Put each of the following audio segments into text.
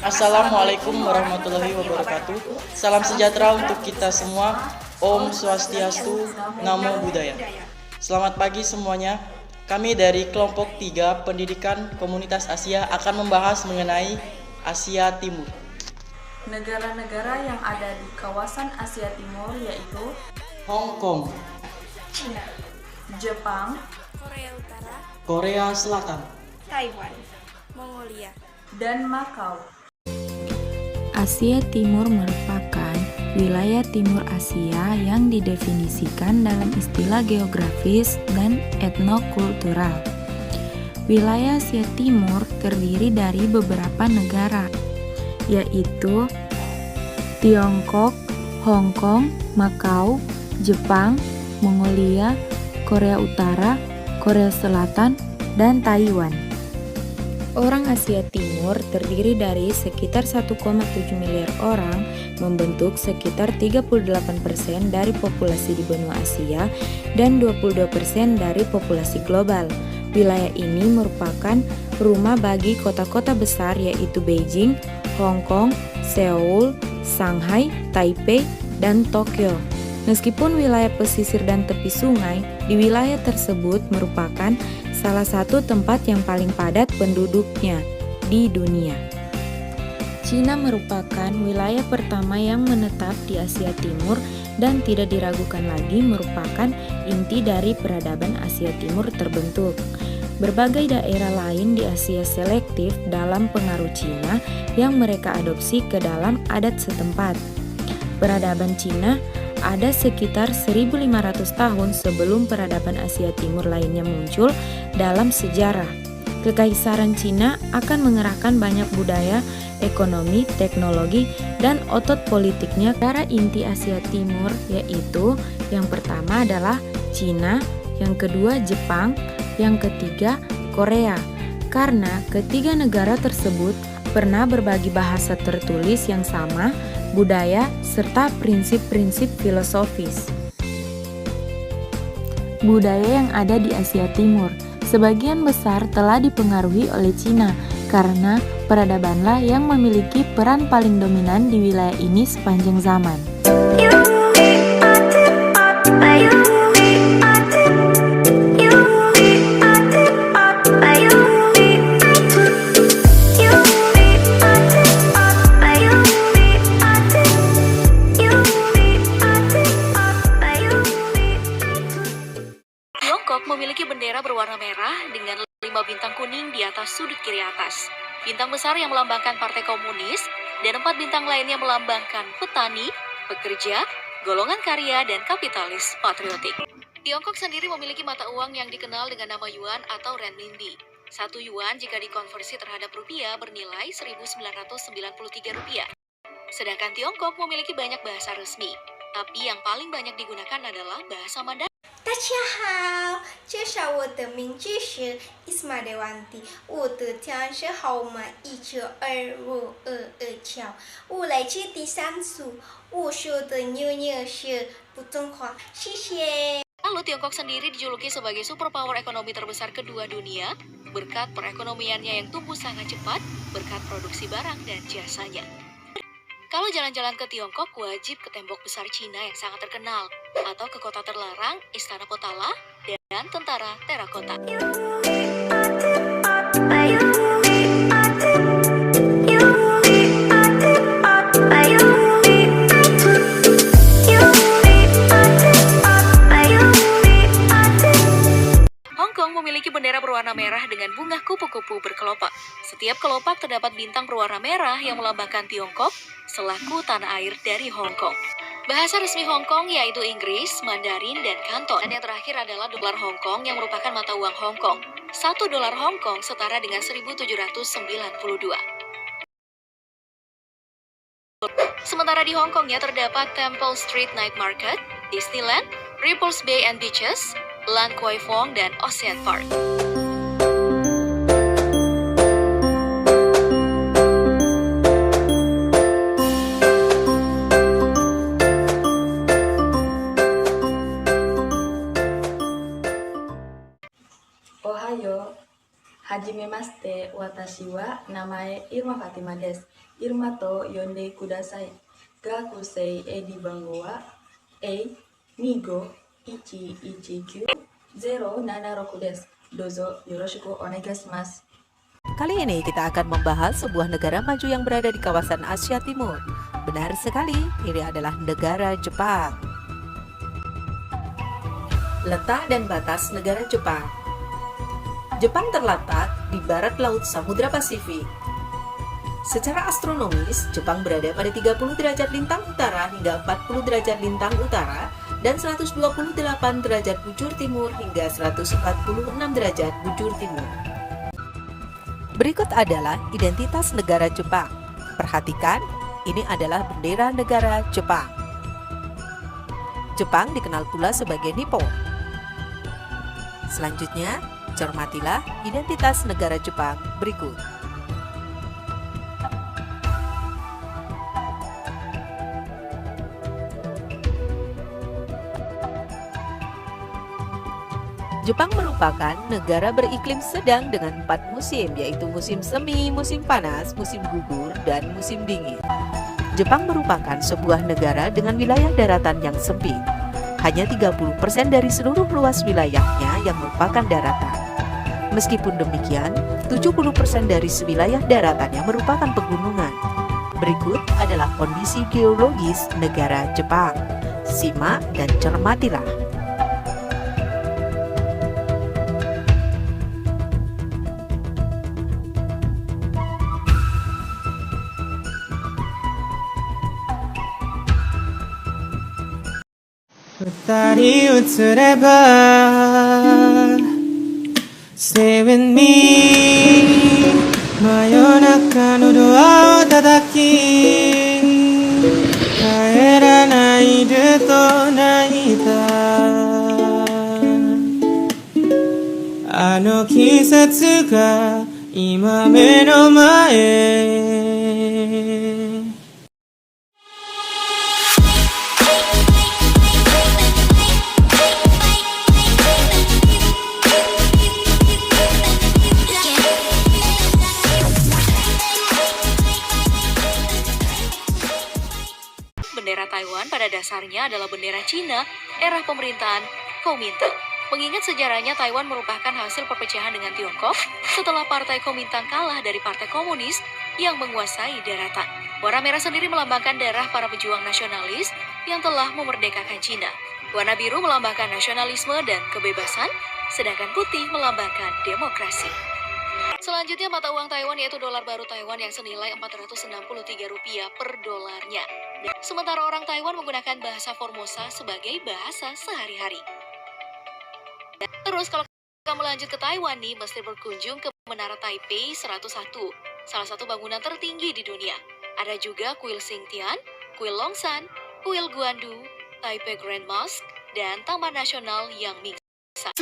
Assalamualaikum warahmatullahi wabarakatuh. Salam sejahtera untuk kita semua. Om Swastiastu, Namo Buddhaya. Selamat pagi semuanya. Kami dari kelompok 3 Pendidikan Komunitas Asia akan membahas mengenai Asia Timur. Negara-negara yang ada di kawasan Asia Timur yaitu Hong Kong, Cina, Jepang, Korea Utara, Korea Selatan, Taiwan, Mongolia, dan Makau. Asia Timur merupakan wilayah Timur Asia yang didefinisikan dalam istilah geografis dan etnokultural. Wilayah Asia Timur terdiri dari beberapa negara, yaitu Tiongkok, Hong Kong, Makau, Jepang, Mongolia, Korea Utara, Korea Selatan, dan Taiwan. Orang Asia Timur terdiri dari sekitar 1,7 miliar orang, membentuk sekitar 38% dari populasi di benua Asia dan 22% dari populasi global. Wilayah ini merupakan rumah bagi kota-kota besar yaitu Beijing, Hong Kong, Seoul, Shanghai, Taipei, dan Tokyo. Meskipun wilayah pesisir dan tepi sungai di wilayah tersebut merupakan salah satu tempat yang paling padat penduduknya di dunia. Cina merupakan wilayah pertama yang menetap di Asia Timur dan tidak diragukan lagi merupakan inti dari peradaban Asia Timur terbentuk. Berbagai daerah lain di Asia selektif dalam pengaruh Cina yang mereka adopsi ke dalam adat setempat. Peradaban Cina ada sekitar 1.500 tahun sebelum peradaban Asia Timur lainnya muncul dalam sejarah. Kekaisaran Cina akan mengerahkan banyak budaya, ekonomi, teknologi, dan otot politiknya. Negara inti Asia Timur yaitu yang pertama adalah Cina, yang kedua Jepang, yang ketiga Korea. Karena ketiga negara tersebut pernah berbagi bahasa tertulis yang sama, budaya, serta prinsip-prinsip filosofis. Budaya yang ada di Asia Timur sebagian besar telah dipengaruhi oleh Cina karena peradabanlah yang memiliki peran paling dominan di wilayah ini sepanjang zaman. Tiongkok memiliki bendera berwarna merah dengan 5 bintang kuning di atas sudut kiri atas. Bintang besar yang melambangkan Partai Komunis dan 4 bintang lainnya melambangkan petani, pekerja, golongan karya, dan kapitalis patriotik. Tiongkok sendiri memiliki mata uang yang dikenal dengan nama yuan atau renminbi. 1 yuan jika dikonversi terhadap rupiah bernilai 1.993 rupiah. Sedangkan Tiongkok memiliki banyak bahasa resmi, tapi yang paling banyak digunakan adalah bahasa Mandarin. 大家好，介绍我的名字是 Isma Dewanti， 我的电话号码1925229，我来自第3组，我说的妞妞是普通话，谢谢。 Lalu Tiongkok sendiri dijuluki sebagai superpower ekonomi terbesar kedua dunia berkat perekonomiannya yang tumbuh sangat cepat berkat produksi barang dan jasanya. Kalau jalan-jalan ke Tiongkok, wajib ke tembok besar Cina yang sangat terkenal, atau ke kota terlarang, Istana Potala, dan Tentara Terakota. Hong Kong memiliki bendera berwarna merah dengan bunga kupu-kupu berkelopak. Setiap kelopak terdapat bintang berwarna merah yang melambangkan Tiongkok selaku tanah air dari Hong Kong. Bahasa resmi Hong Kong yaitu Inggris, Mandarin, dan Kanton. Dan yang terakhir adalah dolar Hong Kong yang merupakan mata uang Hong Kong. 1 dolar Hong Kong setara dengan 1.792. Sementara di Hong Kongnya terdapat Temple Street Night Market, Disneyland, Ripples Bay and Beaches, Lan Kwai Fong, dan Ocean Park. Ohayo, hajimemashite. Namaste, watashi wa namae Irma Fatima desu. Irma to yonde kudasai. Gakusei edi bango wa A2519Q076 desu. Dozo yoroshiku onegaishimasu. Kali ini kita akan membahas sebuah negara maju yang berada di kawasan Asia Timur. Benar sekali, ini adalah negara Jepang. Letak dan batas negara Jepang. Jepang terletak di barat laut Samudra Pasifik. Secara astronomis, Jepang berada pada 30 derajat lintang utara hingga 40 derajat lintang utara dan 128 derajat bujur timur hingga 146 derajat bujur timur. Berikut adalah identitas negara Jepang. Perhatikan, ini adalah bendera negara Jepang. Jepang dikenal pula sebagai Nippon. Selanjutnya, cermatilah identitas negara Jepang berikut. Jepang merupakan negara beriklim sedang dengan 4 musim, yaitu musim semi, musim panas, musim gugur, dan musim dingin. Jepang merupakan sebuah negara dengan wilayah daratan yang sempit. Hanya 30% dari seluruh luas wilayahnya yang merupakan daratan. Meskipun demikian, 70% dari wilayah daratannya merupakan pegunungan. Berikut adalah kondisi geologis negara Jepang. Simak dan cermatilah. Tadi utsureba Stay with me 真夜中のドアを叩き帰らないでと泣いたあの季節が今目の前Bendera Taiwan pada dasarnya adalah bendera Cina era pemerintahan Kuomintang. Mengingat sejarahnya, Taiwan merupakan hasil perpecahan dengan Tiongkok setelah Partai Kuomintang kalah dari Partai Komunis yang menguasai daratan. Warna merah sendiri melambangkan darah para pejuang nasionalis yang telah memerdekakan Cina. Warna biru melambangkan nasionalisme dan kebebasan, sedangkan putih melambangkan demokrasi. Selanjutnya mata uang Taiwan yaitu dolar baru Taiwan yang senilai Rp463 per dolarnya. Sementara orang Taiwan menggunakan bahasa Formosa sebagai bahasa sehari-hari. Terus kalau kamu lanjut ke Taiwan nih, mesti berkunjung ke Menara Taipei 101, salah satu bangunan tertinggi di dunia. Ada juga kuil Xingtian, kuil Longshan, kuil Guandu, Taipei Grand Mosque, dan Taman Nasional Yang Mingsa.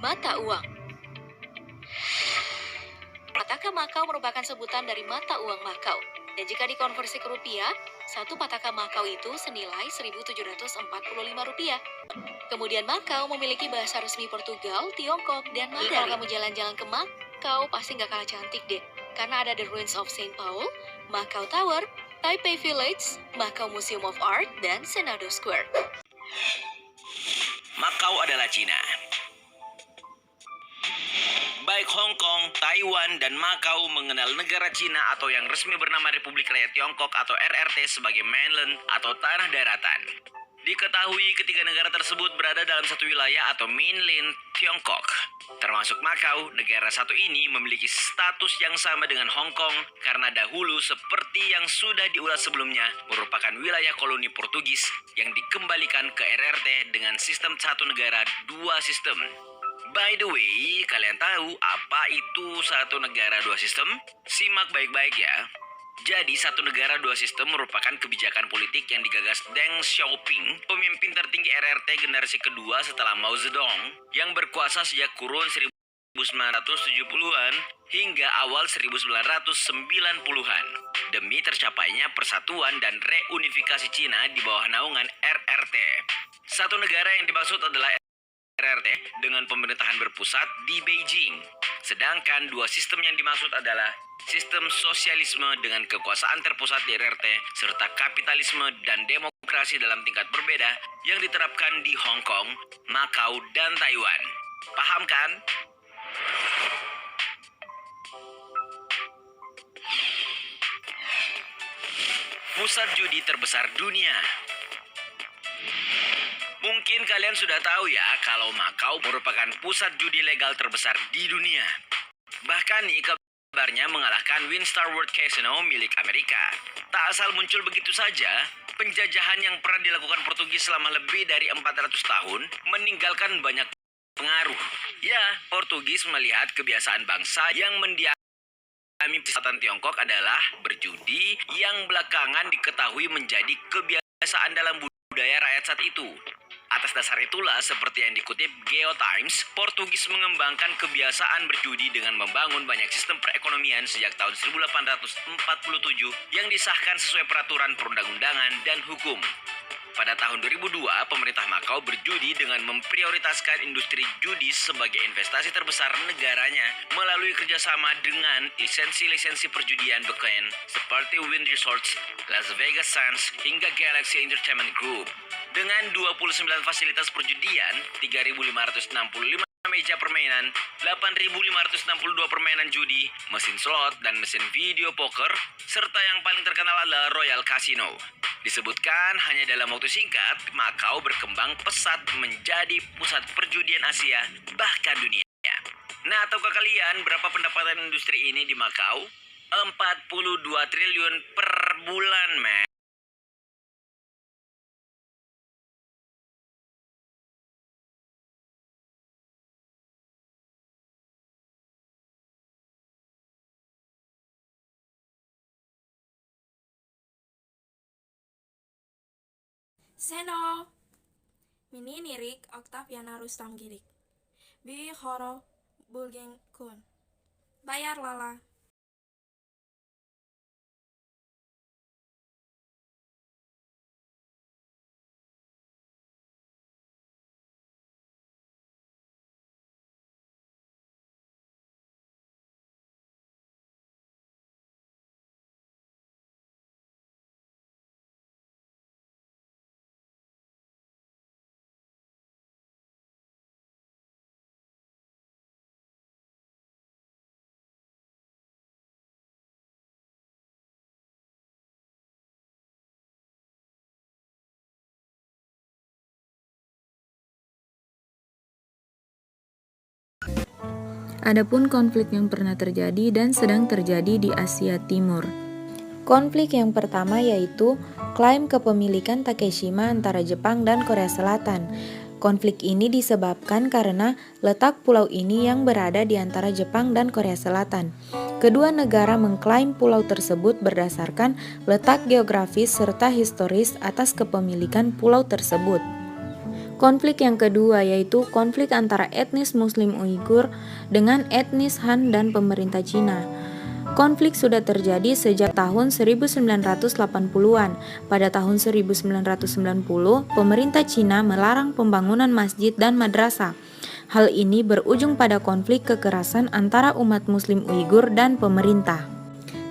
Mata uang. Pataka Makau merupakan sebutan dari mata uang Makau. Dan jika dikonversi ke rupiah, satu pataka Makau itu senilai Rp1.745. Kemudian Makau memiliki bahasa resmi Portugal, Tiongkok, dan Mandarin. Kalau kamu jalan-jalan ke Makau, pasti nggak kalah cantik deh. Karena ada The Ruins of St. Paul, Makau Tower, Taipei Village, Makau Museum of Art, dan Senado Square. Makau adalah Cina. Baik Hong Kong, Taiwan, dan Makau mengenal negara Cina atau yang resmi bernama Republik Rakyat Tiongkok atau RRT sebagai mainland atau tanah daratan. Diketahui ketiga negara tersebut berada dalam satu wilayah atau mainland Tiongkok. Termasuk Makau, negara satu ini memiliki status yang sama dengan Hong Kong karena dahulu seperti yang sudah diulas sebelumnya merupakan wilayah koloni Portugis yang dikembalikan ke RRT dengan sistem satu negara dua sistem. By the way, kalian tahu apa itu satu negara dua sistem? Simak baik-baik ya. Jadi satu negara dua sistem merupakan kebijakan politik yang digagas Deng Xiaoping, pemimpin tertinggi RRT generasi kedua setelah Mao Zedong, yang berkuasa sejak kurun 1970-an hingga awal 1990-an demi tercapainya persatuan dan reunifikasi Cina di bawah naungan RRT. Satu negara yang dimaksud adalah RRT dengan pemerintahan berpusat di Beijing. Sedangkan dua sistem yang dimaksud adalah sistem sosialisme dengan kekuasaan terpusat di RRT serta kapitalisme dan demokrasi dalam tingkat berbeda yang diterapkan di Hong Kong, Macau, dan Taiwan. Paham kan? Pusat judi terbesar dunia. Mungkin kalian sudah tahu ya kalau Macau merupakan pusat judi legal terbesar di dunia. Bahkan nih kabarnya mengalahkan Winstar World Casino milik Amerika. Tak asal muncul begitu saja, penjajahan yang pernah dilakukan Portugis selama lebih dari 400 tahun meninggalkan banyak pengaruh. Ya, Portugis melihat kebiasaan bangsa yang mendiami selatan Tiongkok adalah berjudi yang belakangan diketahui menjadi kebiasaan dalam budaya rakyat saat itu. Atas dasar itulah, seperti yang dikutip GeoTimes, Portugis mengembangkan kebiasaan berjudi dengan membangun banyak sistem perekonomian sejak tahun 1847 yang disahkan sesuai peraturan perundang-undangan dan hukum. Pada tahun 2002, pemerintah Macau berjudi dengan memprioritaskan industri judi sebagai investasi terbesar negaranya melalui kerjasama dengan lisensi-lisensi perjudian beken seperti Wynn Resorts, Las Vegas Sands, hingga Galaxy Entertainment Group. Dengan 29 fasilitas perjudian, 3.565 meja permainan, 8.562 permainan judi, mesin slot, dan mesin video poker, serta yang paling terkenal adalah Royal Casino. Disebutkan hanya dalam waktu singkat, Macau berkembang pesat menjadi pusat perjudian Asia, bahkan dunia. Nah, tahukah kalian berapa pendapatan industri ini di Macau? 42 triliun per bulan, men. Seno, Mini Nirik Octaviana Rustam Gidik, Bi Horo Bulgeng Kun, Bayar Lala. Adapun konflik yang pernah terjadi dan sedang terjadi di Asia Timur. Konflik yang pertama yaitu klaim kepemilikan Takeshima antara Jepang dan Korea Selatan. Konflik ini disebabkan karena letak pulau ini yang berada di antara Jepang dan Korea Selatan. Kedua negara mengklaim pulau tersebut berdasarkan letak geografis serta historis atas kepemilikan pulau tersebut. Konflik yang kedua yaitu konflik antara etnis Muslim Uighur dengan etnis Han dan pemerintah Cina. Konflik sudah terjadi sejak tahun 1980-an. Pada tahun 1990, pemerintah Cina melarang pembangunan masjid dan madrasah. Hal ini berujung pada konflik kekerasan antara umat Muslim Uighur dan pemerintah.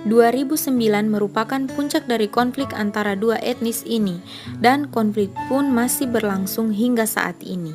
2009 merupakan puncak dari konflik antara dua etnis ini, dan konflik pun masih berlangsung hingga saat ini.